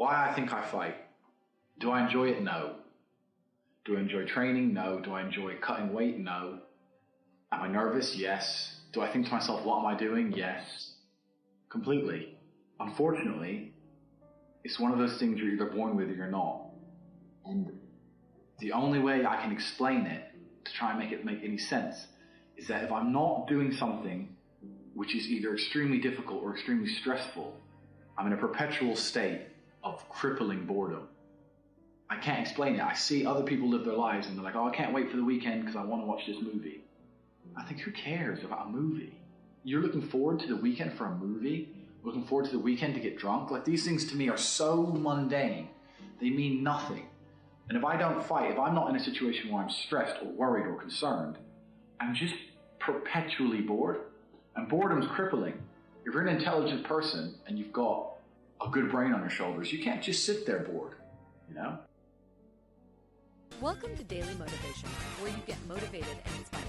Why I think I fight. Do I enjoy it? No. Do I enjoy training? No. Do I enjoy cutting weight? No. Am I nervous? Yes. Do I think to myself, what am I doing? Yes. Completely. Unfortunately, it's one of those things you're either born with or you're not. And the only way I can explain it, to try and make it make any sense, is that if I'm not doing something which is either extremely difficult or extremely stressful, I'm in a perpetual state of crippling boredom. I can't explain it. I see other people live their lives and they're like, oh, I can't wait for the weekend because I want to watch this movie. I think, who cares about a movie? You're looking forward to the weekend for a movie? Looking forward to the weekend to get drunk? Like, these things to me are so mundane. They mean nothing. And if I don't fight, if I'm not in a situation where I'm stressed or worried or concerned, I'm just perpetually bored. And boredom's crippling. If you're an intelligent person and you've got a good brain on your shoulders, you can't just sit there bored, you know? Welcome to Daily Motivation, where you get motivated and inspired.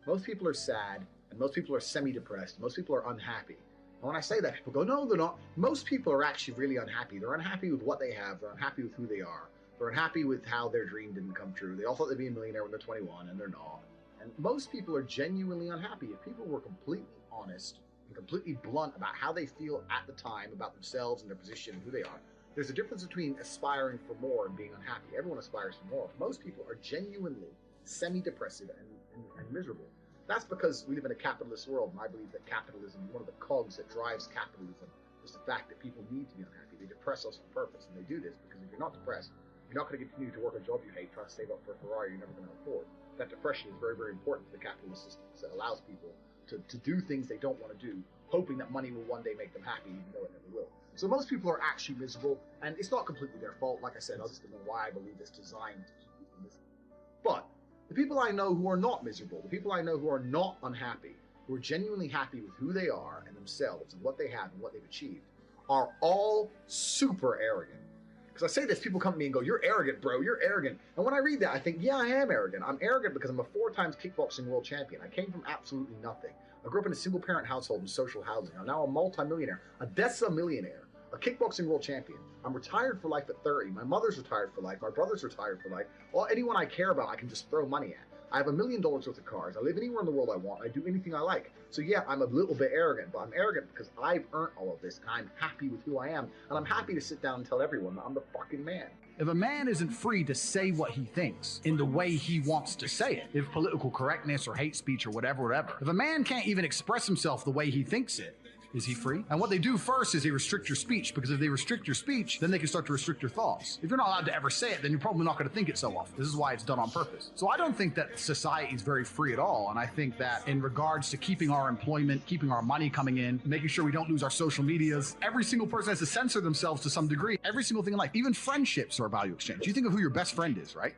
Most people are sad, and most people are semi-depressed. Most people are unhappy. And when I say that, people go, no, they're not. Most people are actually really unhappy. They're unhappy with what they have. They're unhappy with who they are. They're unhappy with how their dream didn't come true. They all thought they'd be a millionaire when they're 21, and they're not. And most people are genuinely unhappy. If people were completely honest and completely blunt about how they feel at the time, about themselves and their position and who they are, there's a difference between aspiring for more and being unhappy. Everyone aspires for more. Most people are genuinely semi-depressive and miserable. That's because we live in a capitalist world, and I believe that capitalism, one of the cogs that drives capitalism, is the fact that people need to be unhappy. They depress us on purpose, and they do this because if you're not depressed, you're not going to continue to work a job you hate, trying to save up for a Ferrari you're never going to afford. That depression is very, very important to the capitalist system, because it allows people to do things they don't want to do, hoping that money will one day make them happy, even though it never will. So most people are actually miserable, and it's not completely their fault. Like I said, I just don't know why I believe it's designed to keep people miserable. But the people I know who are not miserable, the people I know who are not unhappy, who are genuinely happy with who they are and themselves and what they have and what they've achieved, are all super arrogant. Because I say this, people come to me and go, you're arrogant, bro, you're arrogant. And when I read that, I think, yeah, I am arrogant. I'm arrogant because I'm a 4-time kickboxing world champion. I came from absolutely nothing. I grew up in a single-parent household in social housing. I'm now a multi-millionaire, a decimillionaire, a kickboxing world champion. I'm retired for life at 30. My mother's retired for life. My brother's retired for life. Well, anyone I care about, I can just throw money at. I have $1 million worth of cars. I live anywhere in the world I want. I do anything I like. So yeah, I'm a little bit arrogant, but I'm arrogant because I've earned all of this, and I'm happy with who I am, and I'm happy to sit down and tell everyone that I'm the fucking man. If a man isn't free to say what he thinks in the way he wants to say it, if political correctness or hate speech or whatever, if a man can't even express himself the way he thinks it, is he free? And what they do first is they restrict your speech, because if they restrict your speech, then they can start to restrict your thoughts. If you're not allowed to ever say it, then you're probably not going to think it so often. This is why it's done on purpose. So I don't think that society is very free at all. And I think that in regards to keeping our employment, keeping our money coming in, making sure we don't lose our social medias, every single person has to censor themselves to some degree. Every single thing in life, even friendships are a value exchange. You think of who your best friend is, right?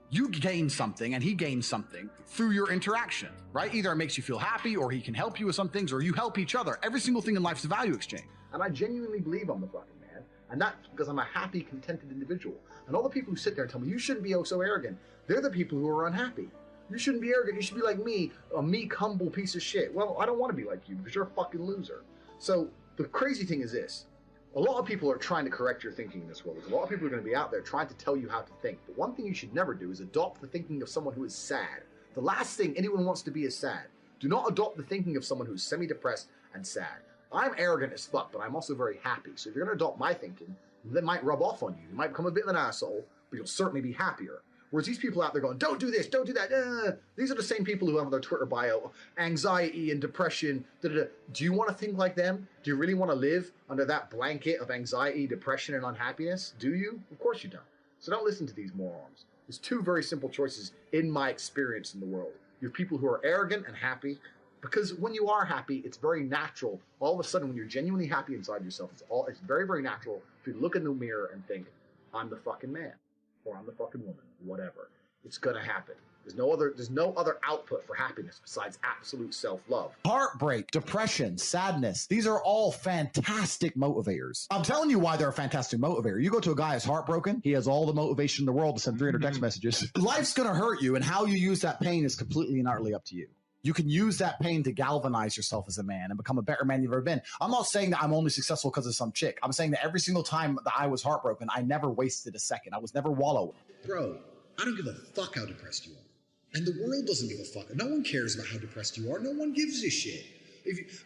You gain something and he gains something through your interaction, right? Either it makes you feel happy, or he can help you with some things, or you help each other. Every single thing in life is a value exchange. And I genuinely believe I'm the fucking man. And that's because I'm a happy, contented individual. And all the people who sit there and tell me, you shouldn't be so arrogant, they're the people who are unhappy. You shouldn't be arrogant. You should be like me, a meek, humble piece of shit. Well, I don't want to be like you because you're a fucking loser. So the crazy thing is this. A lot of people are trying to correct your thinking in this world. There's a lot of people are going to be out there trying to tell you how to think. But one thing you should never do is adopt the thinking of someone who is sad. The last thing anyone wants to be is sad. Do not adopt the thinking of someone who's semi-depressed and sad. I'm arrogant as fuck, but I'm also very happy. So if you're going to adopt my thinking, that might rub off on you. You might become a bit of an asshole, but you'll certainly be happier. Whereas these people out there going, don't do this, don't do that. These are the same people who have on their Twitter bio, anxiety and depression. Da-da-da. Do you want to think like them? Do you really want to live under that blanket of anxiety, depression, and unhappiness? Do you? Of course you don't. So don't listen to these morons. There's two very simple choices in my experience in the world. You have people who are arrogant and happy, because when you are happy, it's very natural. All of a sudden, when you're genuinely happy inside yourself, it's very, very natural for you to look in the mirror and think, I'm the fucking man. Or I'm the fucking woman, whatever. It's gonna happen. There's no other output for happiness besides absolute self-love. Heartbreak, depression, sadness. These are all fantastic motivators. I'm telling you why they're a fantastic motivator. You go to a guy who's heartbroken, he has all the motivation in the world to send 300 text messages. Life's gonna hurt you, and how you use that pain is completely and utterly up to you. You can use that pain to galvanize yourself as a man and become a better man you've ever been. I'm not saying that I'm only successful because of some chick. I'm saying that every single time that I was heartbroken, I never wasted a second. I was never wallowing. Bro, I don't give a fuck how depressed you are. And the world doesn't give a fuck. No one cares about how depressed you are. No one gives a shit.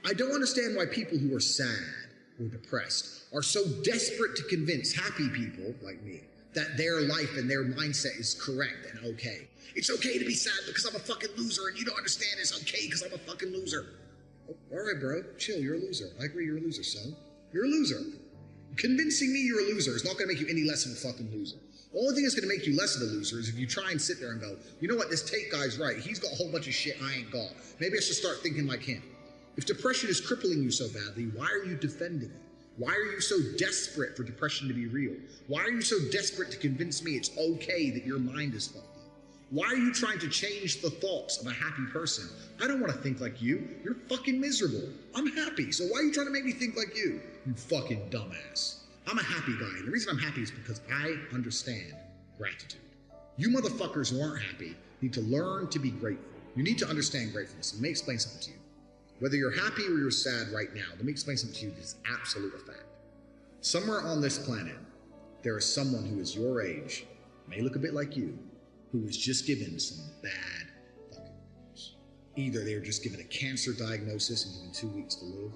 I don't understand why people who are sad or depressed are so desperate to convince happy people like me that their life and their mindset is correct and okay. It's okay to be sad because I'm a fucking loser, and you don't understand it's okay because I'm a fucking loser. Oh, all right, bro, chill, you're a loser. I agree, you're a loser, son. You're a loser. Convincing me you're a loser is not going to make you any less of a fucking loser. The only thing that's going to make you less of a loser is if you try and sit there and go, you know what, this Tate guy's right. He's got a whole bunch of shit I ain't got. Maybe I should start thinking like him. If depression is crippling you so badly, why are you defending it? Why are you so desperate for depression to be real? Why are you so desperate to convince me it's okay that your mind is fucked up? Why are you trying to change the thoughts of a happy person? I don't want to think like you. You're fucking miserable. I'm happy, so why are you trying to make me think like you? You fucking dumbass. I'm a happy guy, and the reason I'm happy is because I understand gratitude. You motherfuckers who aren't happy need to learn to be grateful. You need to understand gratefulness. Let me explain something to you. Whether you're happy or you're sad right now, let me explain something to you that's absolute fact. Somewhere on this planet, there is someone who is your age, may look a bit like you, who was just given some bad fucking news. Either they were just given a cancer diagnosis and given 2 weeks to live,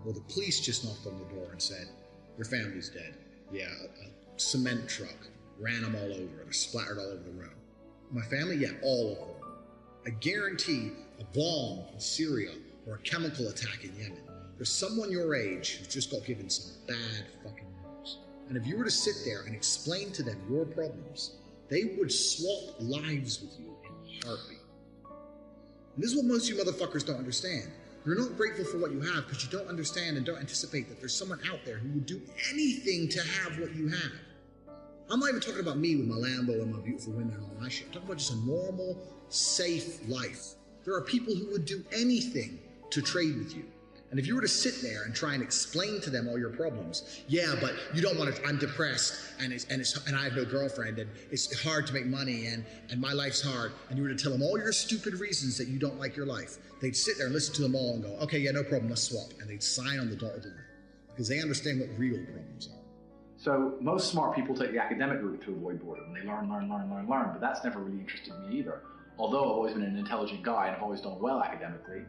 or the police just knocked on the door and said, your family's dead. Yeah, a cement truck ran them all over. They're splattered all over the road. My family? Yeah, all of them. I guarantee a bomb in Syria or a chemical attack in Yemen. There's someone your age who just got given some bad fucking news. And if you were to sit there and explain to them your problems, they would swap lives with you in a heartbeat. And this is what most of you motherfuckers don't understand. You're not grateful for what you have because you don't understand and don't anticipate that there's someone out there who would do anything to have what you have. I'm not even talking about me with my Lambo and my beautiful women and all my shit. I'm talking about just a normal, safe life. There are people who would do anything to trade with you. And if you were to sit there and try and explain to them all your problems, yeah, but you don't want to, I'm depressed and I have no girlfriend and it's hard to make money and my life's hard, and you were to tell them all your stupid reasons that you don't like your life, they'd sit there and listen to them all and go, okay, yeah, no problem, let's swap. And they'd sign on the dotted line because they understand what real problems are. So most smart people take the academic route to avoid boredom. They learn, but that's never really interested me either. Although I've always been an intelligent guy and I've always done well academically,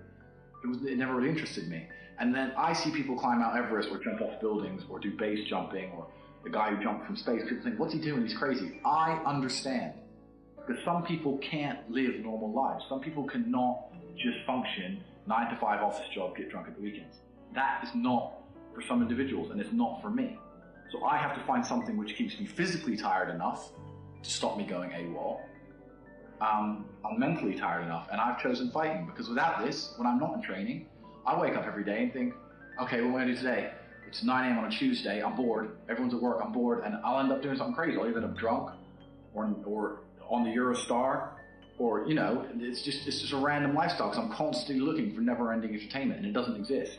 it never really interested me. And then I see people climb Mount Everest or jump off buildings or do base jumping, or the guy who jumped from space. People think, what's he doing? He's crazy. I understand. Because some people can't live normal lives. Some people cannot just function 9 to 5 office job, get drunk at the weekends. That is not for some individuals, and it's not for me. So I have to find something which keeps me physically tired enough to stop me going AWOL. I'm mentally tired enough, and I've chosen fighting, because without this, when I'm not in training, I wake up every day and think, okay, what am I going to do today? It's 9 a.m. on a Tuesday, I'm bored, everyone's at work, I'm bored, and I'll end up doing something crazy. I'll either end up drunk, or on the Eurostar, or, you know, it's just a random lifestyle, because I'm constantly looking for never-ending entertainment, and it doesn't exist.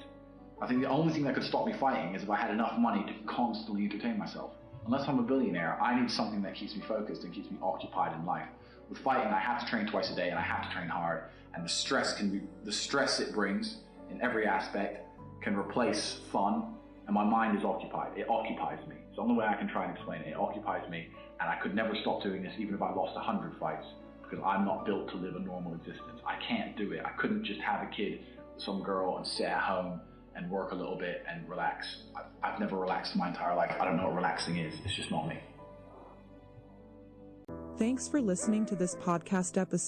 I think the only thing that could stop me fighting is if I had enough money to constantly entertain myself. Unless I'm a billionaire, I need something that keeps me focused and keeps me occupied in life. With fighting, I have to train twice a day, and I have to train hard, and the stress it brings in every aspect can replace fun, and my mind is occupied. It occupies me. It's the only way I can try and explain it. It occupies me, and I could never stop doing this even if I lost 100 fights, because I'm not built to live a normal existence. I can't do it. I couldn't just have a kid with some girl and sit at home and work a little bit and relax. I've never relaxed my entire life. I don't know what relaxing is. It's just not me. Thanks for listening to this podcast episode.